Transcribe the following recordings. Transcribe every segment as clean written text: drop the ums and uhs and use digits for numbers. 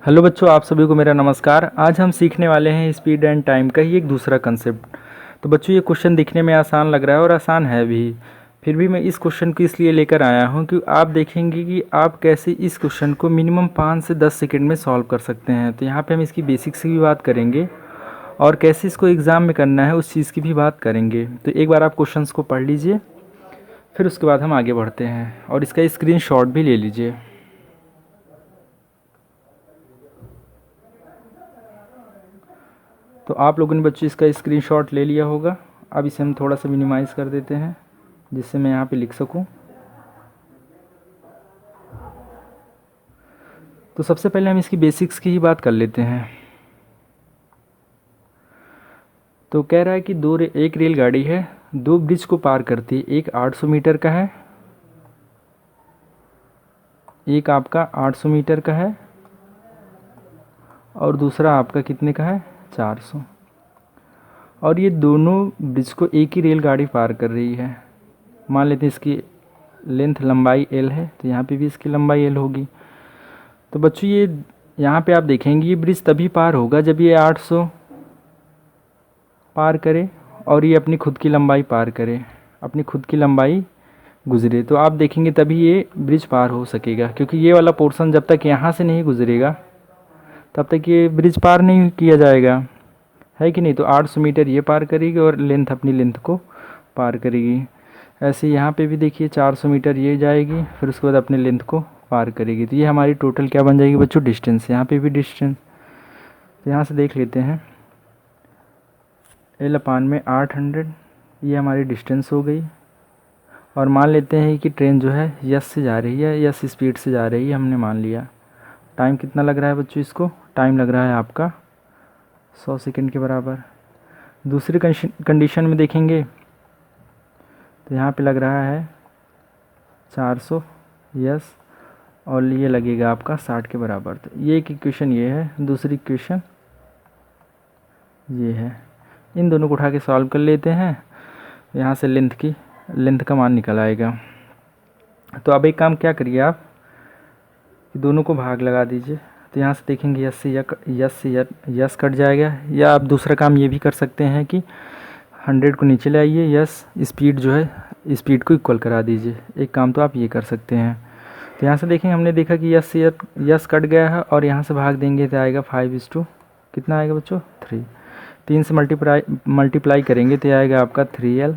Hello बच्चों, आप सभी को मेरा नमस्कार। आज हम सीखने वाले हैं स्पीड एंड टाइम का ही एक दूसरा कंसेप्ट। तो बच्चों, ये क्वेश्चन दिखने में आसान लग रहा है और आसान है भी। फिर भी मैं इस क्वेश्चन को इसलिए लेकर आया हूँ कि आप देखेंगे कि आप कैसे इस क्वेश्चन को मिनिमम 5 से 10 सेकंड में सॉल्व कर सकते हैं। तो यहाँ पे हम इसकी बेसिक्स की भी बात करेंगे और कैसे इसको एग्ज़ाम में करना है उस चीज़ की भी बात करेंगे। तो एक बार आप क्वेश्चन को पढ़ लीजिए, फिर उसके बाद हम आगे बढ़ते हैं और इसका स्क्रीनशॉट भी ले लीजिए। तो आप लोगों ने बच्चों इसका स्क्रीनशॉट ले लिया होगा। अब इसे हम थोड़ा सा मिनिमाइज़ कर देते हैं जिससे मैं यहाँ पे लिख सकूँ। तो सबसे पहले हम इसकी बेसिक्स की ही बात कर लेते हैं। तो कह रहा है कि एक रेलगाड़ी है, दो ब्रिज को पार करती है। एक 800 मीटर का है, एक आपका 800 मीटर का है और दूसरा आपका कितने का है, 400। और ये दोनों ब्रिज को एक ही रेलगाड़ी पार कर रही है। मान लेते हैं इसकी लेंथ लंबाई L है, तो यहाँ पे भी इसकी लंबाई L होगी। तो बच्चों, ये यहाँ पे आप देखेंगे ये ब्रिज तभी पार होगा जब ये 800 पार करे और ये अपनी खुद की लंबाई पार करे, अपनी खुद की लंबाई गुजरे। तो आप देखेंगे तभी ये ब्रिज पार हो सकेगा, क्योंकि ये वाला पोर्शन जब तक यहाँ से नहीं गुजरेगा तब तक ये ब्रिज पार नहीं किया जाएगा, है कि नहीं। तो 800 मीटर ये पार करेगी और लेंथ अपनी लेंथ को पार करेगी। ऐसे यहाँ पे भी देखिए 400 मीटर ये जाएगी, फिर उसके बाद अपने लेंथ को पार करेगी। तो ये हमारी टोटल क्या बन जाएगी बच्चों, डिस्टेंस। यहाँ पे भी डिस्टेंस, तो यहाँ से देख लेते हैं L/800, ये हमारी डिस्टेंस हो गई। और मान लेते हैं कि ट्रेन जो है यस से जा रही है, यस स्पीड से जा रही है, हमने मान लिया। टाइम कितना लग रहा है बच्चों इसको, टाइम लग रहा है आपका 100 सेकंड के बराबर। दूसरी कंडीशन में देखेंगे तो यहाँ पे लग रहा है 400 यस, और ये लगेगा आपका 60 के बराबर। तो ये एक इक्वेशन ये है, दूसरी इक्वेशन ये है। इन दोनों को उठा के सॉल्व कर लेते हैं। यहाँ से लेंथ का मान निकल आएगा। तो अब एक काम क्या करिए आप कि दोनों को भाग लगा दीजिए। तो यहाँ से देखेंगे यस कट जाएगा। या आप दूसरा काम ये भी कर सकते हैं कि 100 को नीचे ले आइए, यस स्पीड जो है स्पीड को इक्वल करा दीजिए। एक काम तो आप ये कर सकते हैं। तो यहाँ से देखेंगे हमने देखा कि यस कट गया है और यहाँ से भाग देंगे तो आएगा 5:, कितना आएगा बच्चों, 3। 3 से मल्टीप्लाई करेंगे तो आएगा आपका 3L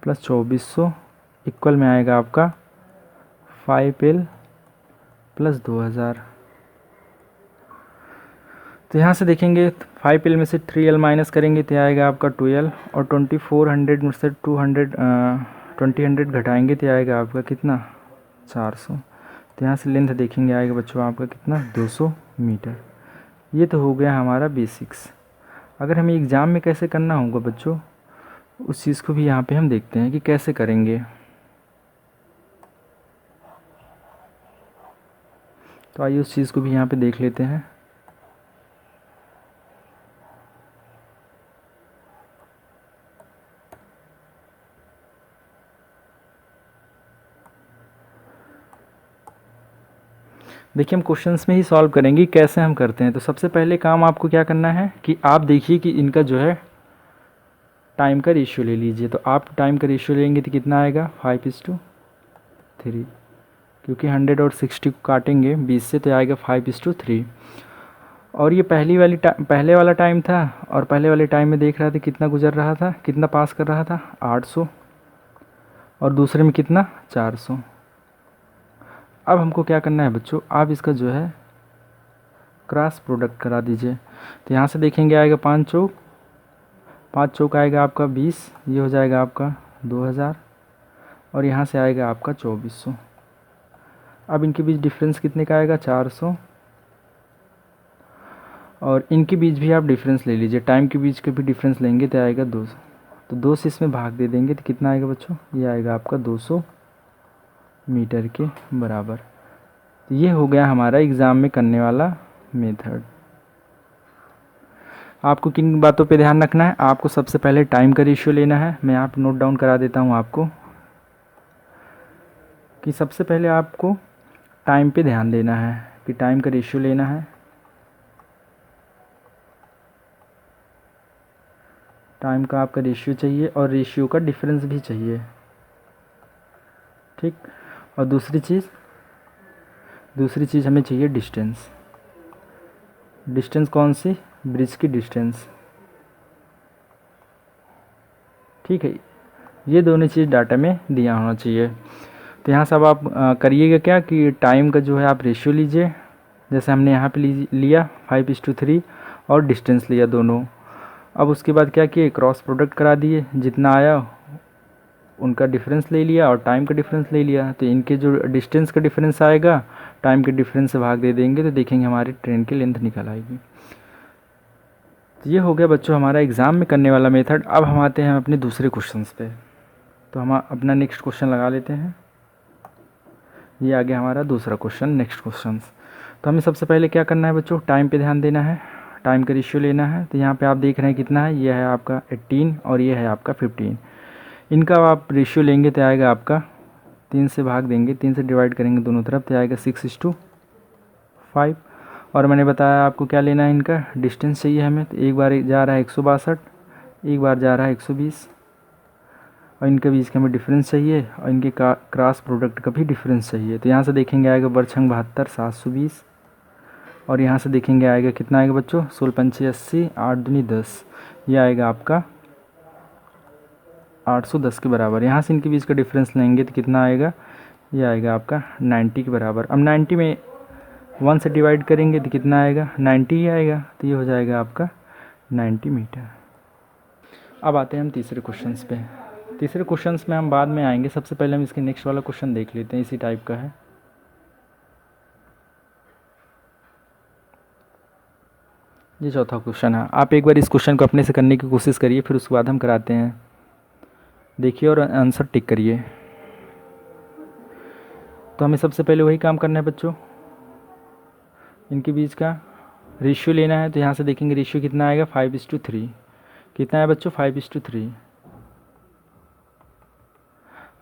+ 2400 इक्वल में आएगा आपका 5L + 2000। तो यहाँ से देखेंगे 5L में से 3L माइनस करेंगे तो आएगा आपका 2L, और 2400 में से 20 घटाएंगे तो आएगा आपका कितना, 400। तो यहाँ से लेंथ देखेंगे आएगा बच्चों आपका कितना, 200 मीटर। ये तो हो गया हमारा बेसिक्स। अगर हमें एग्ज़ाम में कैसे करना होगा बच्चों, उस चीज़ को भी यहाँ पे हम देखते हैं कि कैसे करेंगे। तो आइए उस चीज़ को भी यहाँ पे देख लेते हैं। देखिए, हम क्वेश्चंस में ही सॉल्व करेंगे कैसे हम करते हैं। तो सबसे पहले काम आपको क्या करना है कि आप देखिए कि इनका जो है टाइम का रेशियो ले लीजिए। तो आप टाइम का रेशियो लेंगे तो कितना आएगा, 5:3, क्योंकि 100 और 60 को काटेंगे 20 से तो आएगा 5:3। और ये पहले वाला टाइम था, और पहले वाले टाइम में देख रहा था कितना गुजर रहा था, कितना पास कर रहा था, 800, और दूसरे में कितना, 400। अब हमको क्या करना है बच्चों, आप इसका जो है क्रॉस प्रोडक्ट करा दीजिए। तो यहाँ से देखेंगे आएगा 5 चौक आएगा आपका 20, ये हो जाएगा आपका 2000, और यहाँ से आएगा आपका 2400। अब इनके बीच डिफरेंस कितने का आएगा, 400, और इनके बीच भी आप डिफरेंस ले लीजिए। टाइम के बीच के भी डिफरेंस लेंगे तो आएगा 200। तो 2 से इसमें भाग दे देंगे तो कितना आएगा बच्चों, ये आएगा आपका 200 मीटर के बराबर। तो ये हो गया हमारा एग्ज़ाम में करने वाला मेथड। आपको किन बातों पे ध्यान रखना है, आपको सबसे पहले टाइम का रेशियो लेना है। मैं यहाँ पर नोट डाउन करा देता हूँ आपको कि सबसे पहले आपको टाइम पे ध्यान देना है कि टाइम का रेशियो लेना है, टाइम का आपका रेशियो चाहिए और रेशियो का डिफरेंस भी चाहिए, ठीक। और दूसरी चीज़ हमें चाहिए डिस्टेंस। डिस्टेंस कौन सी? ब्रिज की डिस्टेंस, ठीक है। ये दोनों चीज़ डाटा में दिया होना चाहिए। तो यहाँ सब आप करिएगा क्या कि टाइम का जो है आप रेशियो लीजिए, जैसे हमने यहाँ पे लिया 5:3 और डिस्टेंस लिया दोनों। अब उसके बाद क्या किए, क्रॉस प्रोडक्ट करा दिए, जितना आया उनका डिफरेंस ले लिया और टाइम का डिफरेंस ले लिया। तो इनके जो डिस्टेंस का डिफरेंस आएगा टाइम के डिफरेंस से भाग दे देंगे तो देखेंगे हमारी ट्रेन की लेंथ निकल आएगी। तो ये हो गया बच्चों हमारा एग्ज़ाम में करने वाला मेथड। अब हम आते हैं अपने दूसरे क्वेश्चंस पे। तो हम अपना नेक्स्ट क्वेश्चन लगा लेते हैं। ये आ गया हमारा दूसरा क्वेश्चन, नेक्स्ट क्वेश्चन। तो हमें सबसे पहले क्या करना है बच्चों, टाइम पे ध्यान देना है, टाइम का रेशियो लेना है। तो यहाँ पे आप देख रहे हैं कितना है, ये है आपका 18 और ये है आपका 15। इनका आप रेशियो लेंगे तो आएगा आपका 3 से भाग देंगे, 3 से डिवाइड करेंगे दोनों तरफ तो आएगा 6:5। और मैंने बताया आपको क्या लेना है, इनका डिस्टेंस चाहिए हमें। तो एक बार जा रहा है 162, एक बार जा रहा है 120 और इनके बीच का हमें डिफरेंस चाहिए और इनके क्रॉस प्रोडक्ट का भी डिफरेंस चाहिए। तो यहाँ से देखेंगे आएगा बरछंग 72 720 और यहाँ से देखेंगे आएगा कितना आएगा बच्चों 16×5 80 8 दूनी 10, ये आएगा आपका 810 के बराबर। यहाँ से इनके बीच का डिफरेंस लेंगे तो कितना आएगा, ये आएगा आपका 90 के बराबर। अब 90 में 1 से डिवाइड करेंगे तो कितना आएगा, 90 ही आएगा। तो ये हो जाएगा आपका 90 मीटर। अब आते हैं हम तीसरे क्वेश्चंस पे। तीसरे क्वेश्चंस में हम बाद में आएंगे, सबसे पहले हम इसके नेक्स्ट वाला क्वेश्चन देख लेते हैं, इसी टाइप का है। ये चौथा क्वेश्चन है। आप एक बार इस क्वेश्चन को अपने से करने की कोशिश करिए, फिर उसके बाद हम कराते हैं। देखिए और आंसर टिक करिए। तो हमें सबसे पहले वही काम करना है बच्चों, इनके बीच का रेशियो लेना है। तो यहाँ से देखेंगे रेशियो कितना आएगा 5:3। कितना है बच्चों 5:3।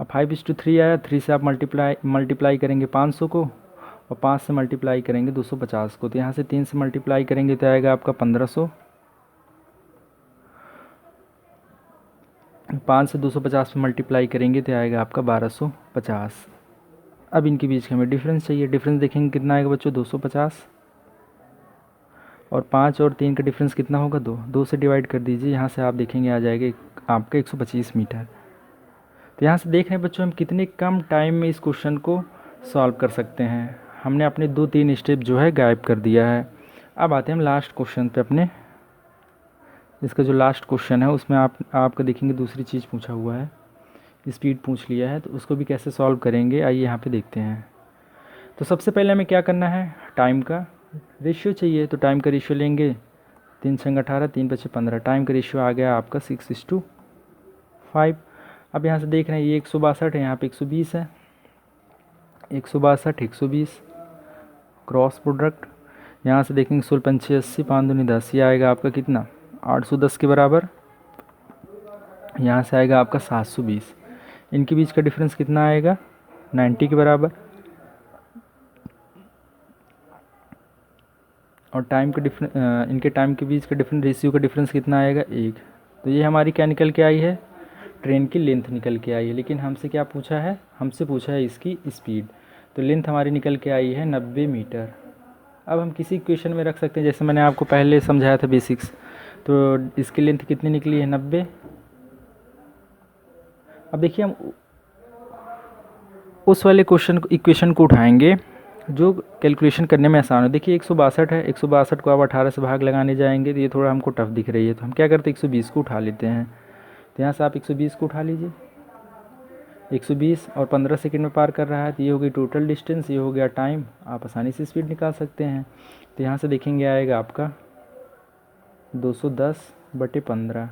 अब 5:3 आया, 3 से आप मल्टीप्लाई करेंगे 500 को और 5 से मल्टीप्लाई करेंगे 250 को। तो यहाँ से 3 से मल्टीप्लाई करेंगे तो आएगा आपका 1500, 5 से 250 में मल्टीप्लाई करेंगे तो आएगा आपका 1250। अब इनके बीच का हमें डिफरेंस चाहिए। डिफरेंस देखेंगे कितना आएगा बच्चों 250 और 5 और 3 का डिफरेंस कितना होगा 2 से डिवाइड कर दीजिए। यहाँ से आप देखेंगे आ जाएगा आपका 125 मीटर। तो यहाँ से देख रहे हैं बच्चों हम कितने कम टाइम में इस क्वेश्चन को सॉल्व कर सकते हैं। हमने अपने 2-3 स्टेप जो है गायब कर दिया है। अब आते हैं हम लास्ट क्वेश्चन पे अपने। इसका जो लास्ट क्वेश्चन है उसमें आपका देखेंगे दूसरी चीज़ पूछा हुआ है, स्पीड पूछ लिया है। तो उसको भी कैसे सॉल्व करेंगे आइए यहाँ पे देखते हैं। तो सबसे पहले हमें क्या करना है, टाइम का रेशियो चाहिए। तो टाइम का रेशियो लेंगे, 3 × 18 3 × 5 15। टाइम का रेशियो आ गया आपका 6:5। अब यहाँ से देख रहे हैं ये 162 है, यहाँ पे 120 है, 162 120 क्रॉस प्रोडक्ट। यहाँ से देखेंगे 16×5 80 5 दूनी 10, ये आएगा आपका कितना 810 के बराबर। यहाँ से आएगा आपका 720। इनके बीच का डिफरेंस कितना आएगा 90 के बराबर। और टाइम का इनके टाइम के बीच का डिफरेंस रेशियो का डिफरेंस कितना आएगा 1। तो ये हमारी क्या निकल के आई है, ट्रेन की लेंथ निकल के आई है। लेकिन हमसे क्या पूछा है, हमसे पूछा है इसकी स्पीड। तो लेंथ हमारी निकल के आई है 90 मीटर। अब हम किसी इक्वेशन में रख सकते हैं, जैसे मैंने आपको पहले समझाया था बेसिक्स। तो इसकी लेंथ कितनी निकली है 90। अब देखिए हम उस वाले इक्वेशन को उठाएंगे जो कैलकुलेशन करने में आसान हो। देखिए 162 है, 162 को आप 18 से भाग लगाने जाएंगे तो ये थोड़ा हमको टफ दिख रही है। तो हम क्या करते हैं 120 को उठा लेते हैं। तो यहाँ से आप 120 को उठा लीजिए, 120 और 15 सेकंड में पार कर रहा है। तो ये हो गई टोटल डिस्टेंस, ये हो गया टाइम। आप आसानी से स्पीड निकाल सकते हैं। तो यहाँ से देखेंगे आएगा आपका 210/15।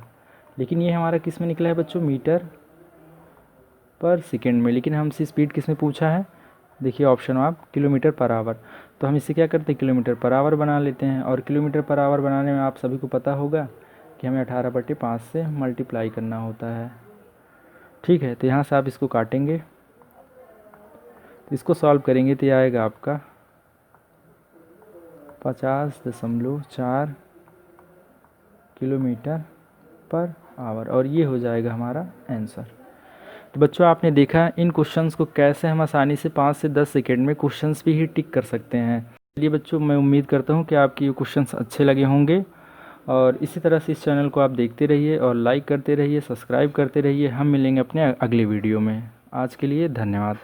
लेकिन ये हमारा किस में निकला है बच्चों, मीटर पर सेकेंड में। लेकिन हमसे स्पीड किस में पूछा है, देखिए ऑप्शन आप किलोमीटर पर आवर। तो हम इसे क्या करते हैं किलोमीटर पर आवर बना लेते हैं। और किलोमीटर पर आवर बनाने में आप सभी को पता होगा कि हमें 18/5 से मल्टीप्लाई करना होता है, ठीक है। तो यहाँ से आप इसको काटेंगे, तो इसको सॉल्व करेंगे तो ये आएगा आपका 50.4 किलोमीटर पर आवर, और ये हो जाएगा हमारा आंसर। तो बच्चों आपने देखा इन क्वेश्चंस को कैसे हम आसानी से 5 से 10 सेकेंड में क्वेश्चंस भी ही टिक कर सकते हैं। चलिए बच्चों, मैं उम्मीद करता हूँ कि आपके ये क्वेश्चंस अच्छे लगे होंगे, और इसी तरह से इस चैनल को आप देखते रहिए और लाइक करते रहिए, सब्सक्राइब करते रहिए। हम मिलेंगे अपने अगले वीडियो में। आज के लिए धन्यवाद।